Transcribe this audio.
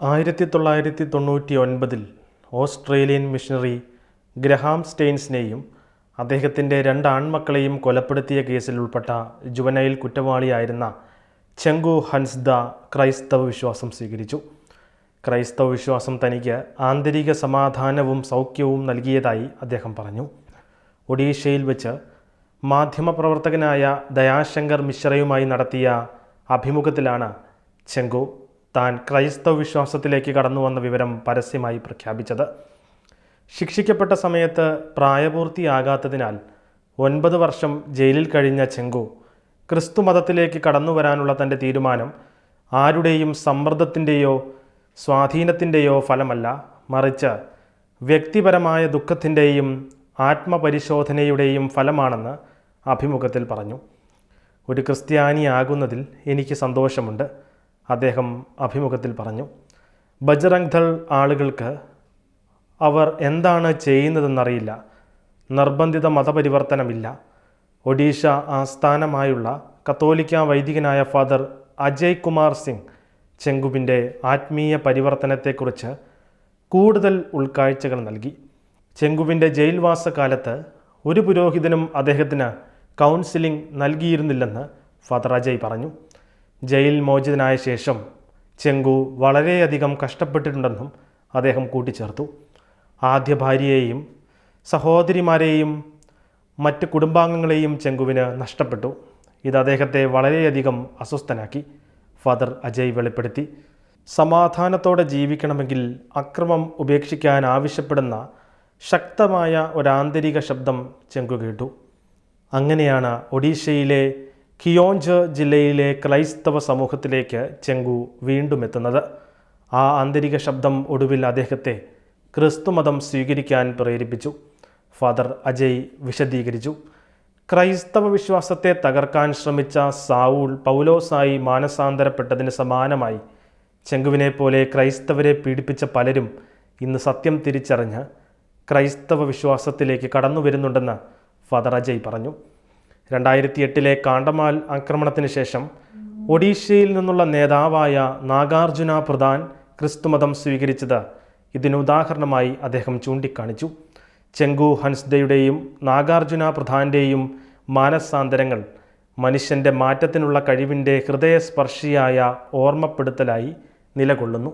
1999 Australian missionary Graham സ്റ്റെയിൻസിനെയും അദ്ദേഹത്തിൻ്റെ 2 ആൺമക്കളെയും കൊലപ്പെടുത്തിയ കേസിൽ ഉൾപ്പെട്ട ജുവനൈൽ കുറ്റവാളിയായിരുന്ന ചെങ്കു ഹൻസ്ദ ക്രൈസ്തവ വിശ്വാസം സ്വീകരിച്ചു. ക്രൈസ്തവ വിശ്വാസം തനിക്ക് ആന്തരിക സമാധാനവും സൗഖ്യവും നൽകിയതായി അദ്ദേഹം പറഞ്ഞു. ഒഡീഷയിൽ വെച്ച് മാധ്യമപ്രവർത്തകനായ ദയാശങ്കർ മിശ്രയുമായി നടത്തിയ അഭിമുഖത്തിലാണ് ചെങ്കു താൻ ക്രൈസ്തവ വിശ്വാസത്തിലേക്ക് കടന്നുവന്ന വിവരം പരസ്യമായി പ്രഖ്യാപിച്ചത്. ശിക്ഷിക്കപ്പെട്ട സമയത്ത് പ്രായപൂർത്തിയാകാത്തതിനാൽ 9 വർഷം ജയിലിൽ കഴിഞ്ഞ ചെങ്കു ക്രിസ്തു മതത്തിലേക്ക് കടന്നു വരാനുള്ള തൻ്റെ തീരുമാനം ആരുടെയും സമ്മർദ്ദത്തിൻ്റെയോ സ്വാധീനത്തിൻ്റെയോ ഫലമല്ല, മറിച്ച് വ്യക്തിപരമായ ദുഃഖത്തിൻ്റെയും ആത്മപരിശോധനയുടെയും ഫലമാണെന്ന് അഭിമുഖത്തിൽ പറഞ്ഞു. ഒരു ക്രിസ്ത്യാനിയാകുന്നതിൽ എനിക്ക് സന്തോഷമുണ്ട്, അദ്ദേഹം അഭിമുഖത്തിൽ പറഞ്ഞു. ബജ്റംഗ് ദൾ ആളുകൾക്ക് അവർ എന്താണ് ചെയ്യുന്നതെന്നറിയില്ല. നിർബന്ധിത മതപരിവർത്തനമില്ല. ഒഡീഷ ആസ്ഥാനമായുള്ള കത്തോലിക്ക വൈദികനായ ഫാദർ അജയ് കുമാർ സിംഗ് ചെങ്കുവിൻ്റെ ആത്മീയ പരിവർത്തനത്തെക്കുറിച്ച് കൂടുതൽ ഉൾക്കാഴ്ചകൾ നൽകി. ചെങ്കുവിൻ്റെ ജയിൽവാസകാലത്ത് ഒരു പുരോഹിതനും അദ്ദേഹത്തിന് കൗൺസിലിംഗ് നൽകിയിരുന്നില്ലെന്ന് ഫാദർ അജയ് പറഞ്ഞു. ജയിൽ മോചിതനായ ശേഷം ചെങ്കു വളരെയധികം കഷ്ടപ്പെട്ടിട്ടുണ്ടെന്നും അദ്ദേഹം കൂട്ടിച്ചേർത്തു. ആദ്യ ഭാര്യയെയും സഹോദരിമാരെയും മറ്റ് കുടുംബാംഗങ്ങളെയും ചെങ്കുവിന് നഷ്ടപ്പെട്ടു. ഇത് അദ്ദേഹത്തെ വളരെയധികം അസ്വസ്ഥനാക്കി, ഫാദർ അജയ് വെളിപ്പെടുത്തി. സമാധാനത്തോടെ ജീവിക്കണമെങ്കിൽ അക്രമം ഉപേക്ഷിക്കാൻ ആവശ്യപ്പെടുന്ന ശക്തമായ ഒരാന്തരിക ശബ്ദം ചെങ്കു കേട്ടു. അങ്ങനെയാണ് ഒഡീഷയിലെ കിയോഞ്ച് ജില്ലയിലെ ക്രൈസ്തവ സമൂഹത്തിലേക്ക് ചെങ്കു വീണ്ടും എത്തുന്നത്. ആ ആന്തരിക ശബ്ദം ഒടുവിൽ അദ്ദേഹത്തെ ക്രിസ്തുമതം സ്വീകരിക്കാൻ പ്രേരിപ്പിച്ചു. ഫാദർ അജയ് വിശദീകരിച്ചു. ക്രൈസ്തവ വിശ്വാസത്തെ തകർക്കാൻ ശ്രമിച്ച സാവൂൾ പൗലോസായി മാനസാന്തരപ്പെട്ടതിന് സമാനമായി ചെങ്കുവിനെ പോലെ ക്രൈസ്തവരെ പീഡിപ്പിച്ച പലരും ഇന്ന് സത്യം തിരിച്ചറിഞ്ഞ് ക്രൈസ്തവ വിശ്വാസത്തിലേക്ക് കടന്നു വരുന്നുണ്ടെന്ന് ഫാദർ അജയ് പറഞ്ഞു. 2008 കാണ്ടമാൽ ആക്രമണത്തിന് ശേഷം ഒഡീഷയിൽ നിന്നുള്ള നേതാവായ നാഗാർജുന പ്രധാൻ ക്രിസ്തുമതം സ്വീകരിച്ചത് ഇതിനുദാഹരണമായി അദ്ദേഹം ചൂണ്ടിക്കാണിച്ചു. ചെങ്കു ഹൻസ്ദയുടെയും നാഗാർജുന പ്രധാൻ്റെയും മാനസാന്തരങ്ങൾ മനുഷ്യൻ്റെ മാറ്റത്തിനുള്ള കഴിവിൻ്റെ ഹൃദയസ്പർശിയായ ഓർമ്മപ്പെടുത്തലായി നിലകൊള്ളുന്നു.